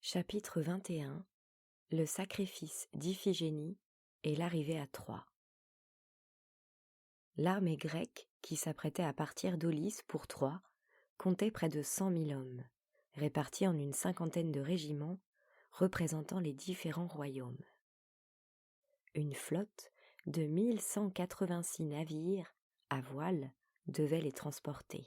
Chapitre 21. Le sacrifice d'Iphigénie et l'arrivée à Troie. L'armée grecque, qui s'apprêtait à partir d'Aulis pour Troie, comptait près de 100 000 hommes, répartis en une cinquantaine de régiments, représentant les différents royaumes. Une flotte de 1186 navires, à voile, devait les transporter.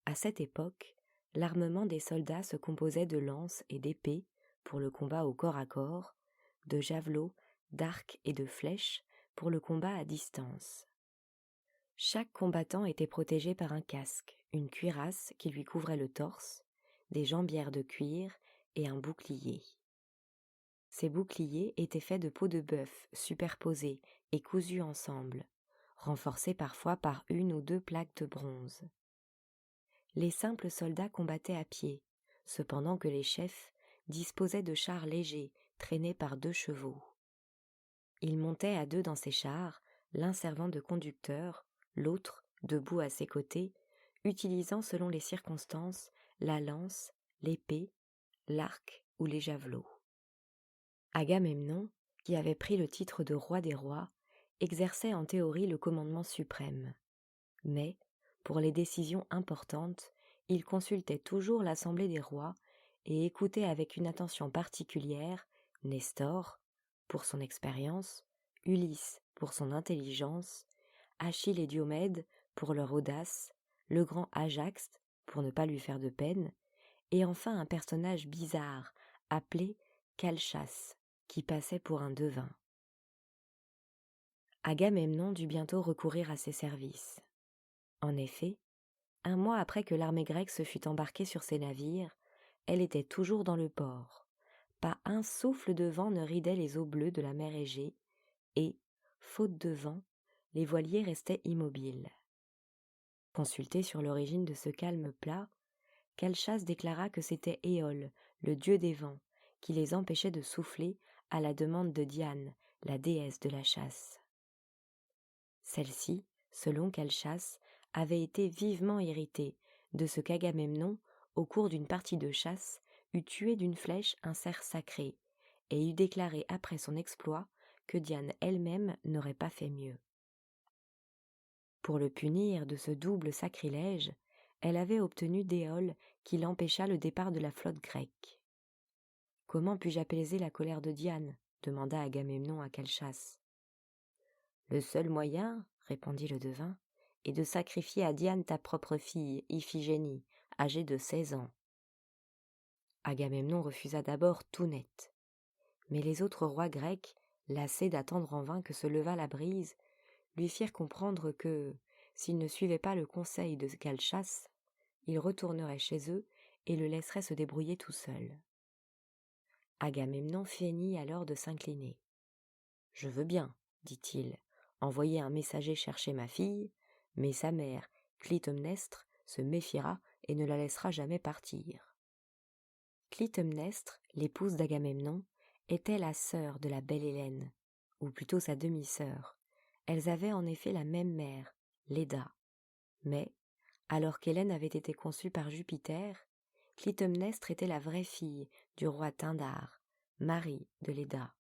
À cette époque, l'armement des soldats se composait de lances et d'épées pour le combat au corps à corps, de javelots, d'arcs et de flèches pour le combat à distance. Chaque combattant était protégé par un casque, une cuirasse qui lui couvrait le torse, des jambières de cuir et un bouclier. Ces boucliers étaient faits de peau de bœuf superposée et cousus ensemble, renforcés parfois par une ou deux plaques de bronze. Les simples soldats combattaient à pied, cependant que les chefs disposaient de chars légers traînés par 2 chevaux. Ils montaient à 2 dans ces chars, l'un servant de conducteur, l'autre, debout à ses côtés, utilisant selon les circonstances la lance, l'épée, l'arc ou les javelots. Agamemnon, qui avait pris le titre de roi des rois, exerçait en théorie le commandement suprême. Mais, pour les décisions importantes, il consultait toujours l'assemblée des rois et écoutait avec une attention particulière Nestor, pour son expérience, Ulysse pour son intelligence, Achille et Diomède pour leur audace, le grand Ajax pour ne pas lui faire de peine, et enfin un personnage bizarre appelé Calchas, qui passait pour un devin. Agamemnon dut bientôt recourir à ses services. En effet, 1 mois après que l'armée grecque se fut embarquée sur ses navires, elle était toujours dans le port. Pas un souffle de vent ne ridait les eaux bleues de la mer Égée, et, faute de vent, les voiliers restaient immobiles. Consulté sur l'origine de ce calme plat, Calchas déclara que c'était Éole, le dieu des vents, qui les empêchait de souffler à la demande de Diane, la déesse de la chasse. Celle-ci, selon Calchas, avait été vivement irritée de ce qu'Agamemnon, au cours d'une partie de chasse, eût tué d'une flèche un cerf sacré, et eût déclaré après son exploit que Diane elle-même n'aurait pas fait mieux. Pour le punir de ce double sacrilège, elle avait obtenu d'Éole qu'il empêcha le départ de la flotte grecque. « Comment puis-je apaiser la colère de Diane ?» demanda Agamemnon à Calchas. « Le seul moyen, répondit le devin, est de sacrifier à Diane ta propre fille, Iphigénie, âgée de 16 ans. » Agamemnon refusa d'abord tout net. Mais les autres rois grecs, lassés d'attendre en vain que se levât la brise, lui firent comprendre que, s'il ne suivait pas le conseil de Calchas, ils retourneraient chez eux et le laisseraient se débrouiller tout seul. Agamemnon feignit alors de s'incliner. « Je veux bien, dit-il, envoyer un messager chercher ma fille, mais sa mère, Clytemnestre, se méfiera et ne la laissera jamais partir. » Clytemnestre, l'épouse d'Agamemnon, était la sœur de la belle Hélène, ou plutôt sa demi-sœur. Elles avaient en effet la même mère, Léda. Mais, alors qu'Hélène avait été conçue par Jupiter, Clytemnestre était la vraie fille du roi Pindare, mari de Léda.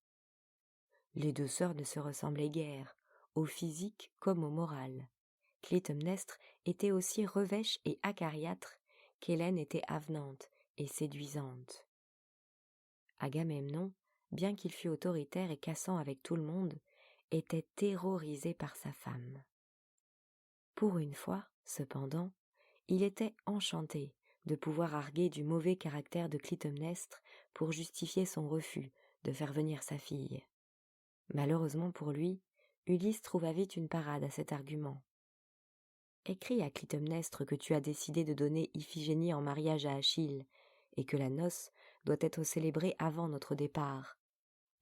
Les 2 sœurs ne se ressemblaient guère, au physique comme au moral. Clytemnestre était aussi revêche et acariâtre qu'Hélène était avenante et séduisante. Agamemnon, bien qu'il fût autoritaire et cassant avec tout le monde, était terrorisé par sa femme. Pour une fois, cependant, il était enchanté de pouvoir arguer du mauvais caractère de Clytemnestre pour justifier son refus de faire venir sa fille. Malheureusement pour lui, Ulysse trouva vite une parade à cet argument. « Écris à Clytemnestre que tu as décidé de donner Iphigénie en mariage à Achille, et que la noce doit être célébrée avant notre départ.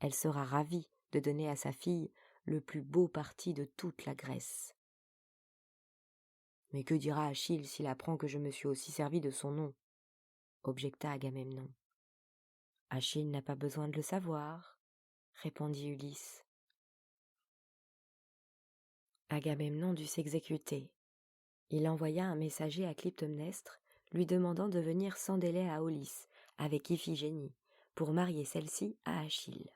Elle sera ravie de donner à sa fille le plus beau parti de toute la Grèce. » « Mais que dira Achille s'il apprend que je me suis aussi servi de son nom ?» objecta Agamemnon. « Achille n'a pas besoin de le savoir, » répondit Ulysse. Agamemnon dut s'exécuter. Il envoya un messager à Clytemnestre, lui demandant de venir sans délai à Aulis, avec Iphigénie, pour marier celle-ci à Achille.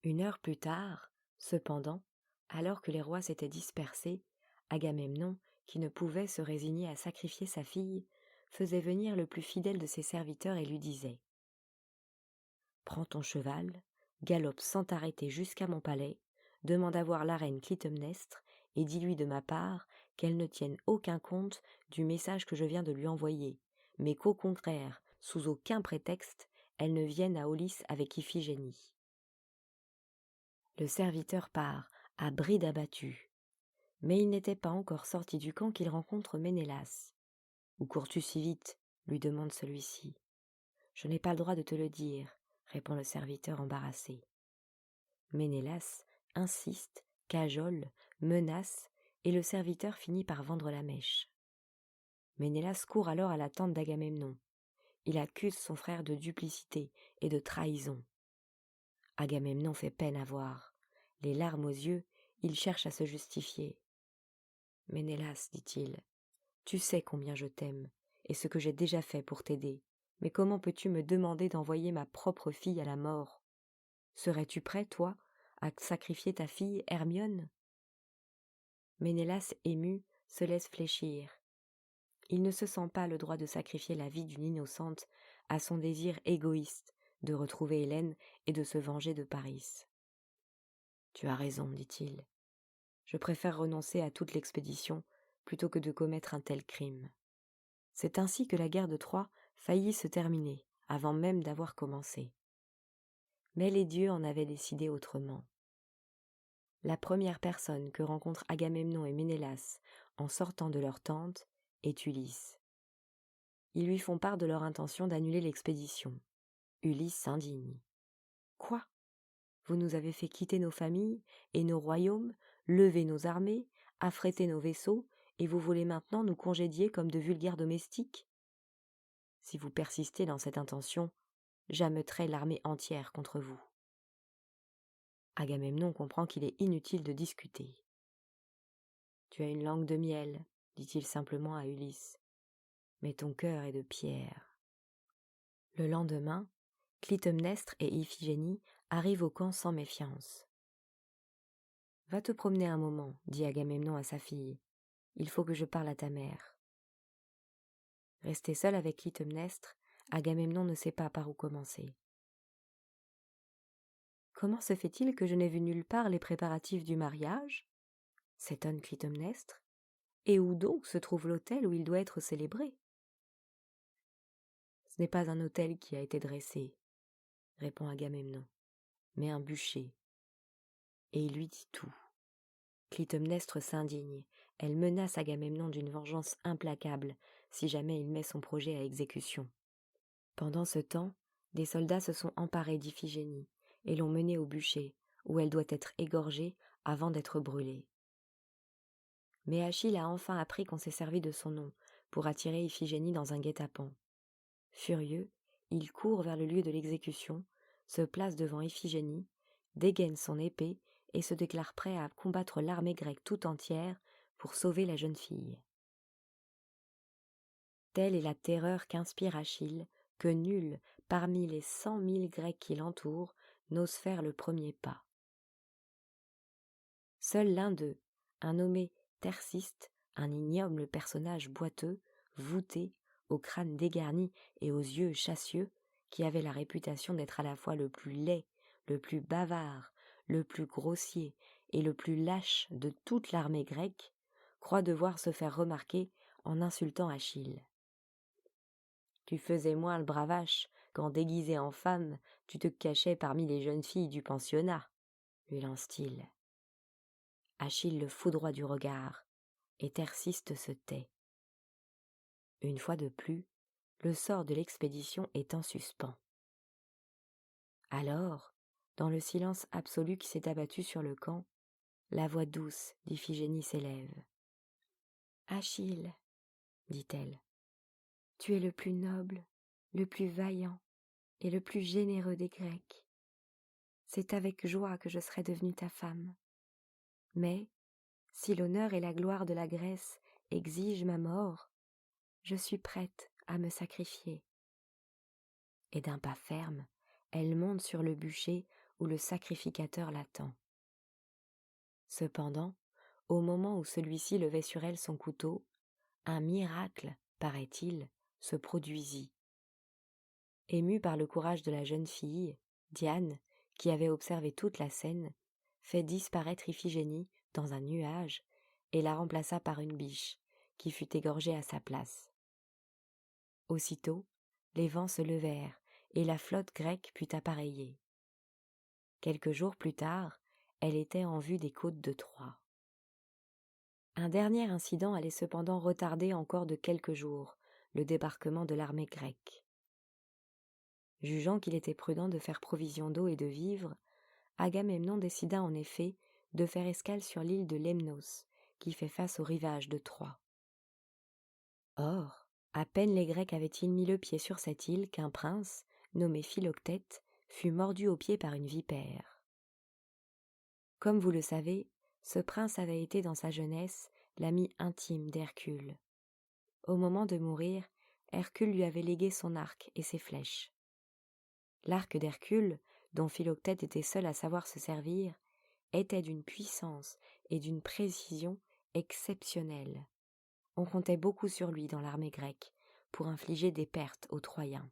1 heure plus tard, cependant, alors que les rois s'étaient dispersés, Agamemnon, qui ne pouvait se résigner à sacrifier sa fille, faisait venir le plus fidèle de ses serviteurs et lui disait « Prends ton cheval, galope sans t'arrêter jusqu'à mon palais, demande à voir la reine Clytemnestre et dis-lui de ma part qu'elle ne tienne aucun compte du message que je viens de lui envoyer, mais qu'au contraire, sous aucun prétexte, elle ne vienne à Aulis avec Iphigénie. » Le serviteur part, à bride abattue. Mais il n'était pas encore sorti du camp qu'il rencontre Ménélas. « Où cours-tu si vite ?» lui demande celui-ci. « Je n'ai pas le droit de te le dire, » répond le serviteur embarrassé. Ménélas insiste, cajole, menace, et le serviteur finit par vendre la mèche. Ménélas court alors à la tente d'Agamemnon. Il accuse son frère de duplicité et de trahison. Agamemnon fait peine à voir. Les larmes aux yeux, il cherche à se justifier. « Ménélas, dit-il, tu sais combien je t'aime, et ce que j'ai déjà fait pour t'aider, mais comment peux-tu me demander d'envoyer ma propre fille à la mort ? Serais-tu prêt, toi, à sacrifier ta fille Hermione ?» Ménélas, ému, se laisse fléchir. Il ne se sent pas le droit de sacrifier la vie d'une innocente à son désir égoïste de retrouver Hélène et de se venger de Paris. « Tu as raison, dit-il. Je préfère renoncer à toute l'expédition plutôt que de commettre un tel crime. » C'est ainsi que la guerre de Troie faillit se terminer, avant même d'avoir commencé. Mais les dieux en avaient décidé autrement. La première personne que rencontrent Agamemnon et Ménélas en sortant de leur tente est Ulysse. Ils lui font part de leur intention d'annuler l'expédition. Ulysse s'indigne. « Quoi ? Vous nous avez fait quitter nos familles et nos royaumes, lever nos armées, affréter nos vaisseaux, et vous voulez maintenant nous congédier comme de vulgaires domestiques ? Si vous persistez dans cette intention, j'ameuterai l'armée entière contre vous. » Agamemnon comprend qu'il est inutile de discuter. « Tu as une langue de miel, » dit-il simplement à Ulysse, « mais ton cœur est de pierre. » Le lendemain, Clytemnestre et Iphigénie arrivent au camp sans méfiance. « Va te promener un moment, dit Agamemnon à sa fille. Il faut que je parle à ta mère. » Resté seul avec Clytemnestre, Agamemnon ne sait pas par où commencer. « Comment se fait-il que je n'ai vu nulle part les préparatifs du mariage ?» s'étonne Clytemnestre. « Et où donc se trouve l'autel où il doit être célébré ?» « Ce n'est pas un autel qui a été dressé, » répond Agamemnon, « mais un bûcher. » Et il lui dit tout. Clytemnestre s'indigne. Elle menace Agamemnon d'une vengeance implacable si jamais il met son projet à exécution. Pendant ce temps, des soldats se sont emparés d'Iphigénie et l'ont menée au bûcher, où elle doit être égorgée avant d'être brûlée. Mais Achille a enfin appris qu'on s'est servi de son nom pour attirer Iphigénie dans un guet-apens. Furieux, il court vers le lieu de l'exécution, se place devant Iphigénie, dégaine son épée et se déclare prêt à combattre l'armée grecque tout entière pour sauver la jeune fille. Telle est la terreur qu'inspire Achille, que nul, parmi les 100 000 Grecs qui l'entourent, n'ose faire le premier pas. Seul l'un d'eux, un nommé Thersiste, un ignoble personnage boiteux, voûté, au crâne dégarni et aux yeux chassieux, qui avait la réputation d'être à la fois le plus laid, le plus bavard, le plus grossier et le plus lâche de toute l'armée grecque, croit devoir se faire remarquer en insultant Achille. « Tu faisais moins le bravache quand, déguisé en femme, tu te cachais parmi les jeunes filles du pensionnat, » lui lance-t-il. Achille le foudroie du regard, et Thersiste se tait. Une fois de plus, le sort de l'expédition est en suspens. Alors, dans le silence absolu qui s'est abattu sur le camp, la voix douce d'Iphigénie s'élève. « Achille, dit-elle, tu es le plus noble, le plus vaillant et le plus généreux des Grecs. C'est avec joie que je serai devenue ta femme. Mais, si l'honneur et la gloire de la Grèce exigent ma mort, je suis prête à me sacrifier. et d'un pas ferme, elle monte sur le bûcher où le sacrificateur l'attend. Cependant, au moment où celui-ci levait sur elle son couteau, un miracle, paraît-il, se produisit. Émue par le courage de la jeune fille, Diane, qui avait observé toute la scène, fait disparaître Iphigénie dans un nuage et la remplaça par une biche, qui fut égorgée à sa place. Aussitôt, les vents se levèrent et la flotte grecque put appareiller. Quelques jours plus tard, elle était en vue des côtes de Troie. Un dernier incident allait cependant retarder encore de quelques jours le débarquement de l'armée grecque. Jugeant qu'il était prudent de faire provision d'eau et de vivres, Agamemnon décida en effet de faire escale sur l'île de Lemnos, qui fait face au rivage de Troie. Or, à peine les Grecs avaient-ils mis le pied sur cette île qu'un prince, nommé Philoctète, fut mordu au pied par une vipère. Comme vous le savez, ce prince avait été dans sa jeunesse l'ami intime d'Hercule. Au moment de mourir, Hercule lui avait légué son arc et ses flèches. L'arc d'Hercule, dont Philoctète était seul à savoir se servir, était d'une puissance et d'une précision exceptionnelles. On comptait beaucoup sur lui dans l'armée grecque pour infliger des pertes aux Troyens.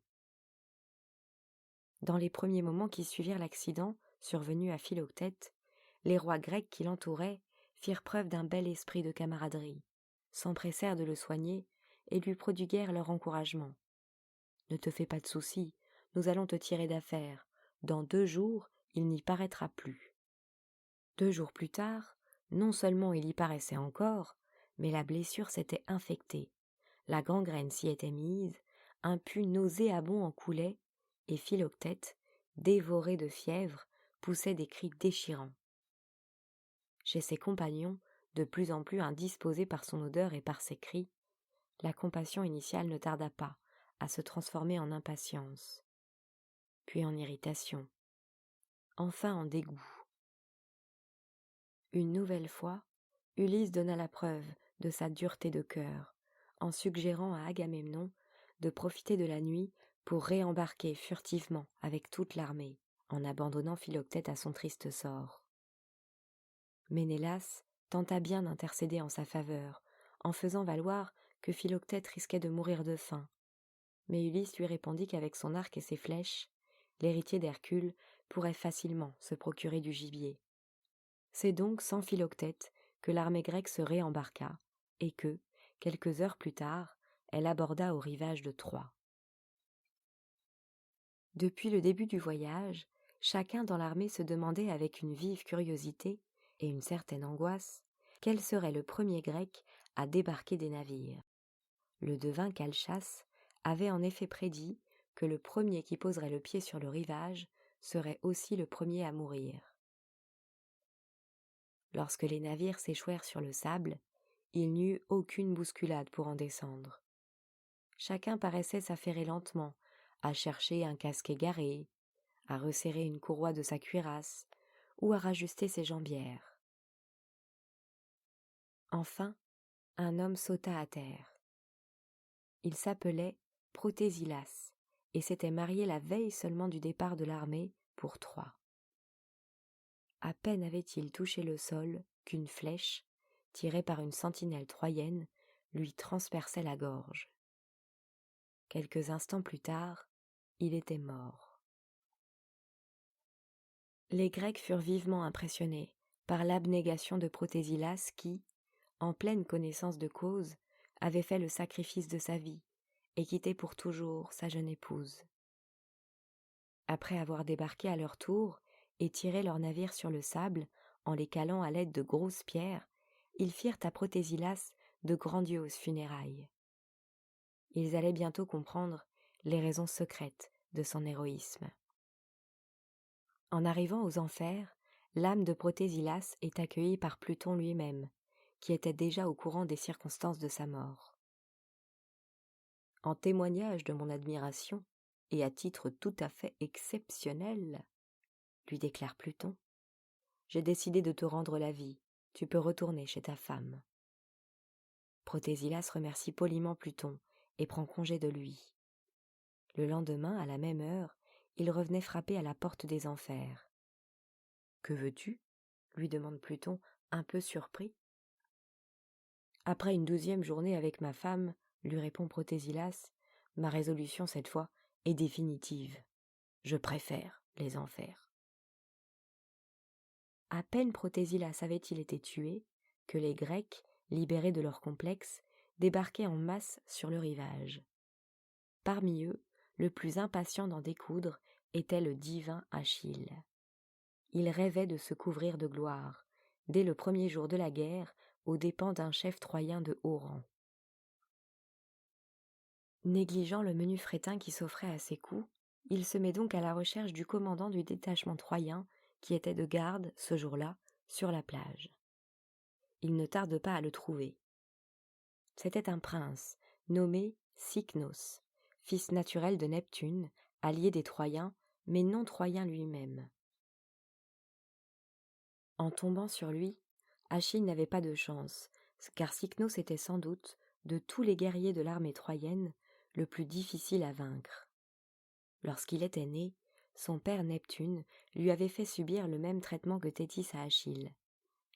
Dans les premiers moments qui suivirent l'accident survenu à Philoctète, les rois grecs qui l'entouraient firent preuve d'un bel esprit de camaraderie, s'empressèrent de le soigner et lui prodiguèrent leur encouragement. « Ne te fais pas de soucis, nous allons te tirer d'affaire. Dans 2 jours, il n'y paraîtra plus. » 2 jours plus tard, non seulement il y paraissait encore, mais la blessure s'était infectée, la gangrène s'y était mise, un pus nauséabond en coulait, et Philoctète, dévoré de fièvre, poussait des cris déchirants. Chez ses compagnons, de plus en plus indisposés par son odeur et par ses cris, la compassion initiale ne tarda pas à se transformer en impatience, puis en irritation, enfin en dégoût. Une nouvelle fois, Ulysse donna la preuve de sa dureté de cœur, en suggérant à Agamemnon de profiter de la nuit pour réembarquer furtivement avec toute l'armée, en abandonnant Philoctète à son triste sort. Ménélas tenta bien d'intercéder en sa faveur, en faisant valoir que Philoctète risquait de mourir de faim. Mais Ulysse lui répondit qu'avec son arc et ses flèches, l'héritier d'Hercule pourrait facilement se procurer du gibier. C'est donc sans Philoctète que l'armée grecque se réembarqua, et que, quelques heures plus tard, elle aborda au rivage de Troie. Depuis le début du voyage, chacun dans l'armée se demandait avec une vive curiosité et une certaine angoisse quel serait le premier Grec à débarquer des navires. Le devin Calchas avait en effet prédit que le premier qui poserait le pied sur le rivage serait aussi le premier à mourir. Lorsque les navires s'échouèrent sur le sable, il n'y eut aucune bousculade pour en descendre. Chacun paraissait s'affairer lentement, à chercher un casque égaré, à resserrer une courroie de sa cuirasse ou à rajuster ses jambières. Enfin, un homme sauta à terre. Il s'appelait Protésilas et s'était marié la veille seulement du départ de l'armée pour Troie. À peine avait-il touché le sol qu'une flèche, tirée par une sentinelle troyenne, lui transperçait la gorge. Quelques instants plus tard, il était mort. Les Grecs furent vivement impressionnés par l'abnégation de Protésilas qui, en pleine connaissance de cause, avait fait le sacrifice de sa vie et quitté pour toujours sa jeune épouse. Après avoir débarqué à leur tour et tiré leurs navires sur le sable en les calant à l'aide de grosses pierres, ils firent à Protésilas de grandioses funérailles. Ils allaient bientôt comprendre les raisons secrètes de son héroïsme. En arrivant aux enfers, l'âme de Protésilas est accueillie par Pluton lui-même, qui était déjà au courant des circonstances de sa mort. En témoignage de mon admiration, et à titre tout à fait exceptionnel, lui déclare Pluton, j'ai décidé de te rendre la vie, tu peux retourner chez ta femme. Protésilas remercie poliment Pluton et prend congé de lui. Le lendemain, à la même heure, il revenait frapper à la porte des enfers. « Que veux-tu » lui demande Pluton, un peu surpris. « Après une 12e journée avec ma femme, lui répond Protésilas, ma résolution cette fois est définitive. Je préfère les enfers. » À peine Protésilas avait-il été tué que les Grecs, libérés de leur complexe, débarquaient en masse sur le rivage. Parmi eux, le plus impatient d'en découdre était le divin Achille. Il rêvait de se couvrir de gloire, dès le premier jour de la guerre, aux dépens d'un chef troyen de haut rang. Négligeant le menu fretin qui s'offrait à ses coups, il se met donc à la recherche du commandant du détachement troyen qui était de garde, ce jour-là, sur la plage. Il ne tarde pas à le trouver. C'était un prince, nommé Cycnos, fils naturel de Neptune, allié des Troyens, mais non troyen lui-même. En tombant sur lui, Achille n'avait pas de chance, car Cycnos était sans doute, de tous les guerriers de l'armée troyenne, le plus difficile à vaincre. Lorsqu'il était né, son père Neptune lui avait fait subir le même traitement que Thétis à Achille.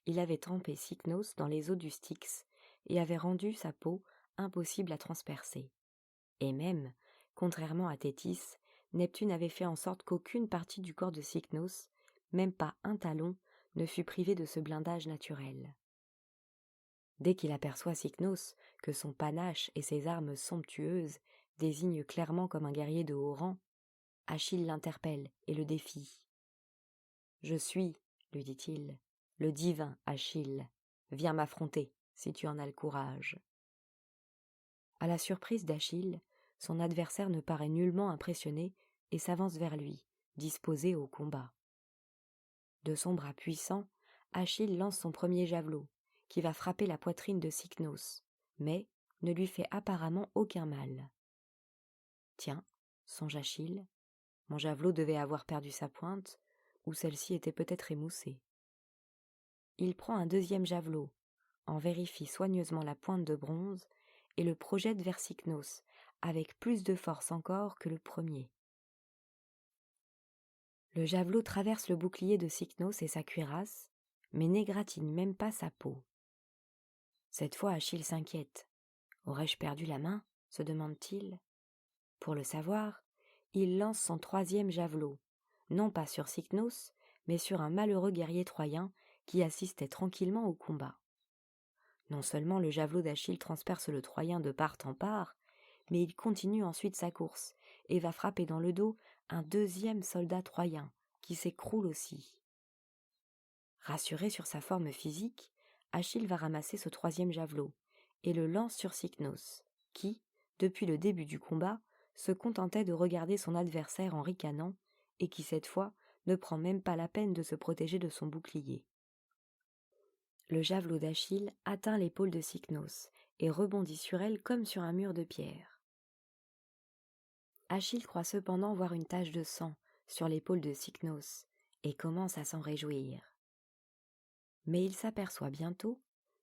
Il avait trempé Cycnos dans les eaux du Styx et avait rendu sa peau impossible à transpercer. Et même, contrairement à Thétis, Neptune avait fait en sorte qu'aucune partie du corps de Cycnos, même pas un talon, ne fut privé de ce blindage naturel. Dès qu'il aperçoit Cycnos, que son panache et ses armes somptueuses désignent clairement comme un guerrier de haut rang, Achille l'interpelle et le défie. « Je suis, lui dit-il, le divin Achille. Viens m'affronter, si tu en as le courage. » À la surprise d'Achille, son adversaire ne paraît nullement impressionné et s'avance vers lui, disposé au combat. De son bras puissant, Achille lance son premier javelot, qui va frapper la poitrine de Cycnos, mais ne lui fait apparemment aucun mal. « Tiens, songe Achille, mon javelot devait avoir perdu sa pointe, ou celle-ci était peut-être émoussée. » Il prend un deuxième javelot, en vérifie soigneusement la pointe de bronze et le projette vers Cycnos, avec plus de force encore que le premier. Le javelot traverse le bouclier de Cycnos et sa cuirasse, mais n'égratigne même pas sa peau. Cette fois Achille s'inquiète. « Aurais-je perdu la main ?» se demande-t-il. Pour le savoir, il lance son troisième javelot, non pas sur Cycnos, mais sur un malheureux guerrier troyen qui assistait tranquillement au combat. Non seulement le javelot d'Achille transperce le Troyen de part en part, mais il continue ensuite sa course et va frapper dans le dos un deuxième soldat troyen qui s'écroule aussi. Rassuré sur sa forme physique, Achille va ramasser ce troisième javelot et le lance sur Cycnos, qui, depuis le début du combat, se contentait de regarder son adversaire en ricanant et qui, cette fois, ne prend même pas la peine de se protéger de son bouclier. Le javelot d'Achille atteint l'épaule de Cycnos et rebondit sur elle comme sur un mur de pierre. Achille croit cependant voir une tache de sang sur l'épaule de Cycnos et commence à s'en réjouir. Mais il s'aperçoit bientôt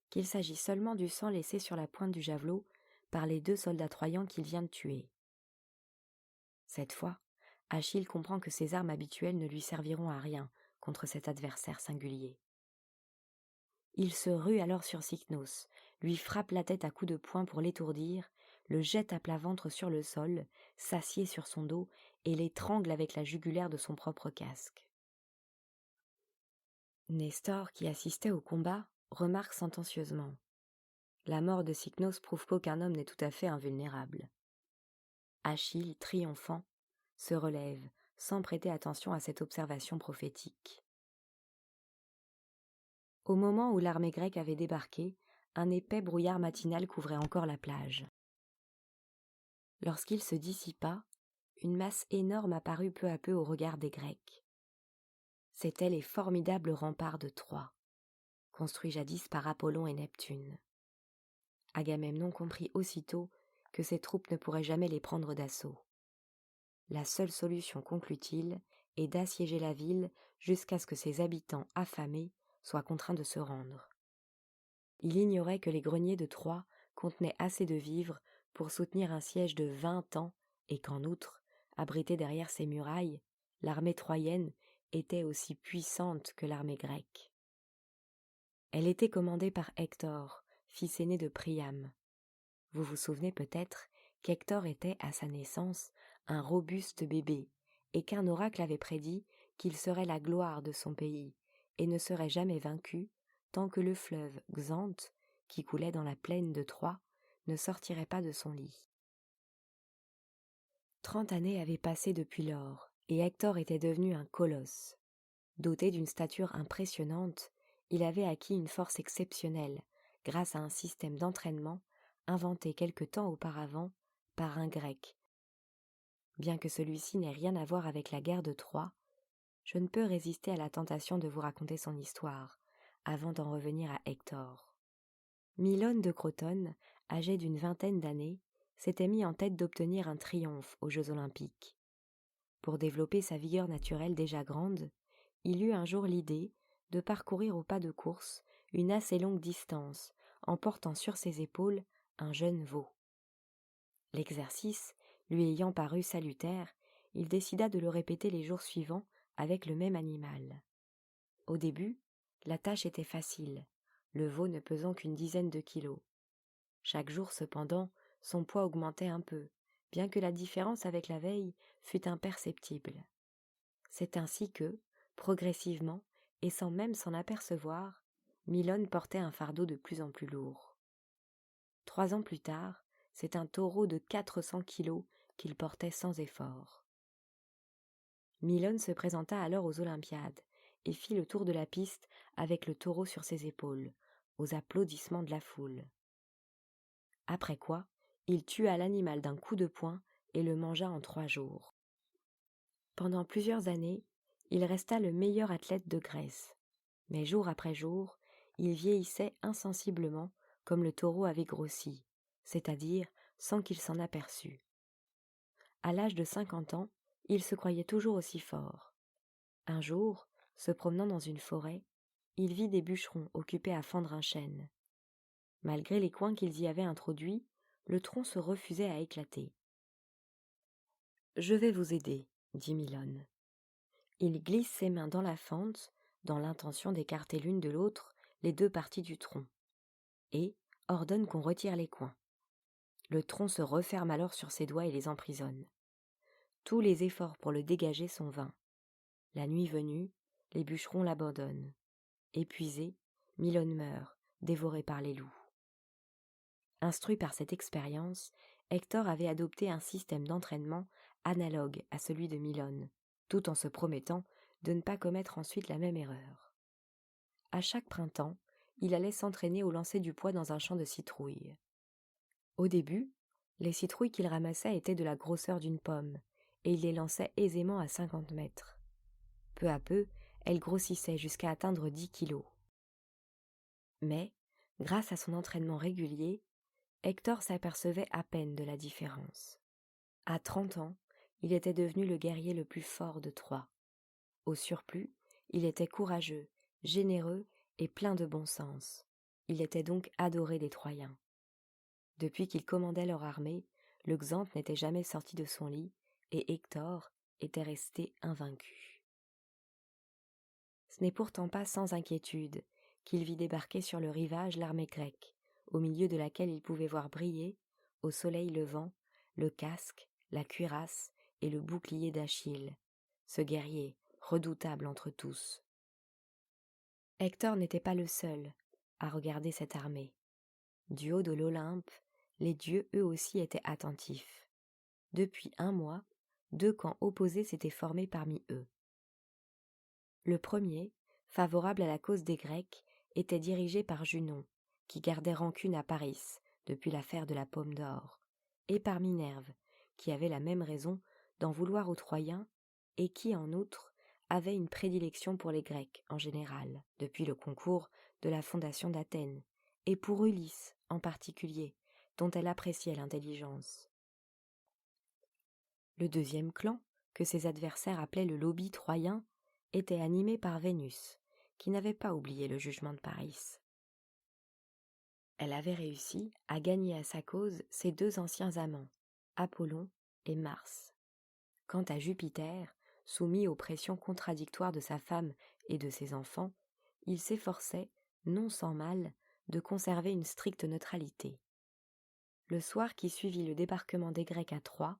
qu'il s'agit seulement du sang laissé sur la pointe du javelot par les 2 soldats troyens qu'il vient de tuer. Cette fois, Achille comprend que ses armes habituelles ne lui serviront à rien contre cet adversaire singulier. Il se rue alors sur Cycnos, lui frappe la tête à coups de poing pour l'étourdir, le jette à plat ventre sur le sol, s'assied sur son dos et l'étrangle avec la jugulaire de son propre casque. Nestor, qui assistait au combat, remarque sentencieusement. La mort de Cycnos prouve qu'aucun homme n'est tout à fait invulnérable. Achille, triomphant, se relève, sans prêter attention à cette observation prophétique. Au moment où l'armée grecque avait débarqué, un épais brouillard matinal couvrait encore la plage. Lorsqu'il se dissipa, une masse énorme apparut peu à peu au regard des Grecs. C'étaient les formidables remparts de Troie, construits jadis par Apollon et Neptune. Agamemnon comprit aussitôt que ses troupes ne pourraient jamais les prendre d'assaut. La seule solution, conclut-il, est d'assiéger la ville jusqu'à ce que ses habitants affamés soient contraints de se rendre. Il ignorait que les greniers de Troie contenaient assez de vivres pour soutenir un siège de 20 ans et qu'en outre, Abritée derrière ses murailles, l'armée troyenne était aussi puissante que l'armée grecque. Elle était commandée par Hector, fils aîné de Priam. Vous vous souvenez peut-être qu'Hector était, à sa naissance, un robuste bébé, et qu'un oracle avait prédit qu'il serait la gloire de son pays, et ne serait jamais vaincu tant que le fleuve Xanthe, qui coulait dans la plaine de Troie, ne sortirait pas de son lit. 30 années avaient passé depuis lors, et Hector était devenu un colosse. Doté d'une stature impressionnante, il avait acquis une force exceptionnelle grâce à un système d'entraînement inventé quelque temps auparavant par un Grec. Bien que celui-ci n'ait rien à voir avec la guerre de Troie, je ne peux résister à la tentation de vous raconter son histoire, avant d'en revenir à Hector. Milone de Crotone, âgé d'une vingtaine d'années, s'était mis en tête d'obtenir un triomphe aux Jeux olympiques. Pour développer sa vigueur naturelle déjà grande, il eut un jour l'idée de parcourir au pas de course une assez longue distance en portant sur ses épaules un jeune veau. L'exercice, lui ayant paru salutaire, il décida de le répéter les jours suivants avec le même animal. Au début, la tâche était facile, le veau ne pesant qu'une dizaine de kilos. Chaque jour cependant, son poids augmentait un peu, bien que la différence avec la veille fût imperceptible. C'est ainsi que, progressivement, et sans même s'en apercevoir, Milone portait un fardeau de plus en plus lourd. 3 ans plus tard, c'est un taureau de 400 kilos qu'il portait sans effort. Milone se présenta alors aux Olympiades et fit le tour de la piste avec le taureau sur ses épaules, aux applaudissements de la foule. Après quoi, il tua l'animal d'un coup de poing et le mangea en 3 jours. Pendant plusieurs années, il resta le meilleur athlète de Grèce, mais jour après jour, il vieillissait insensiblement comme le taureau avait grossi, c'est-à-dire sans qu'il s'en aperçût. À l'âge de 50 ans, il se croyait toujours aussi fort. Un jour, se promenant dans une forêt, il vit des bûcherons occupés à fendre un chêne. Malgré les coins qu'ils y avaient introduits, le tronc se refusait à éclater. « Je vais vous aider, dit Milone. » Il glisse ses mains dans la fente, dans l'intention d'écarter l'une de l'autre les 2 parties du tronc, et ordonne qu'on retire les coins. Le tronc se referme alors sur ses doigts et les emprisonne. Tous les efforts pour le dégager sont vains. La nuit venue, les bûcherons l'abandonnent. Épuisé, Milone meurt, dévoré par les loups. Instruit par cette expérience, Hector avait adopté un système d'entraînement analogue à celui de Milone, tout en se promettant de ne pas commettre ensuite la même erreur. À chaque printemps, il allait s'entraîner au lancer du poids dans un champ de citrouilles. Au début, les citrouilles qu'il ramassait étaient de la grosseur d'une pomme, et il les lançait aisément à 50 mètres. Peu à peu, elles grossissaient jusqu'à atteindre 10 kilos. Mais, grâce à son entraînement régulier, Hector s'apercevait à peine de la différence. À 30 ans, il était devenu le guerrier le plus fort de Troie. Au surplus, il était courageux, généreux et plein de bon sens. Il était donc adoré des Troyens. Depuis qu'il commandait leur armée, le Xanthe n'était jamais sorti de son lit et Hector était resté invaincu. Ce n'est pourtant pas sans inquiétude qu'il vit débarquer sur le rivage l'armée grecque, au milieu de laquelle il pouvait voir briller, au soleil levant, le casque, la cuirasse et le bouclier d'Achille, ce guerrier redoutable entre tous. Hector n'était pas le seul à regarder cette armée. Du haut de l'Olympe, les dieux eux aussi étaient attentifs. Depuis 1 mois, 2 camps opposés s'étaient formés parmi eux. Le premier, favorable à la cause des Grecs, était dirigé par Junon, qui gardait rancune à Paris depuis l'affaire de la pomme d'or, et par Minerve, qui avait la même raison d'en vouloir aux Troyens et qui, en outre, avait une prédilection pour les Grecs en général, depuis le concours de la fondation d'Athènes, et pour Ulysse en particulier, dont elle appréciait l'intelligence. Le deuxième clan, que ses adversaires appelaient le lobby troyen, était animé par Vénus, qui n'avait pas oublié le jugement de Paris. Elle avait réussi à gagner à sa cause ses 2 anciens amants, Apollon et Mars. Quant à Jupiter, soumis aux pressions contradictoires de sa femme et de ses enfants, il s'efforçait, non sans mal, de conserver une stricte neutralité. Le soir qui suivit le débarquement des Grecs à Troie,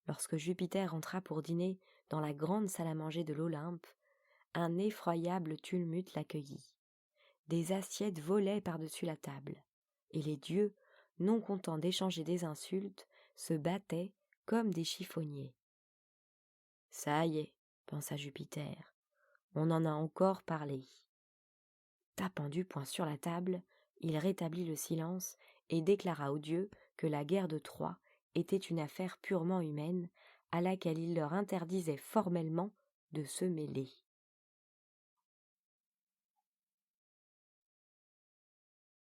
lorsque Jupiter entra pour dîner dans la grande salle à manger de l'Olympe, un effroyable tumulte l'accueillit. Des assiettes volaient par-dessus la table, et les dieux, non contents d'échanger des insultes, se battaient comme des chiffonniers. « Ça y est, pensa Jupiter, on en a encore parlé. » Tapant du poing sur la table, il rétablit le silence et déclara aux dieux que la guerre de Troie était une affaire purement humaine à laquelle il leur interdisait formellement de se mêler.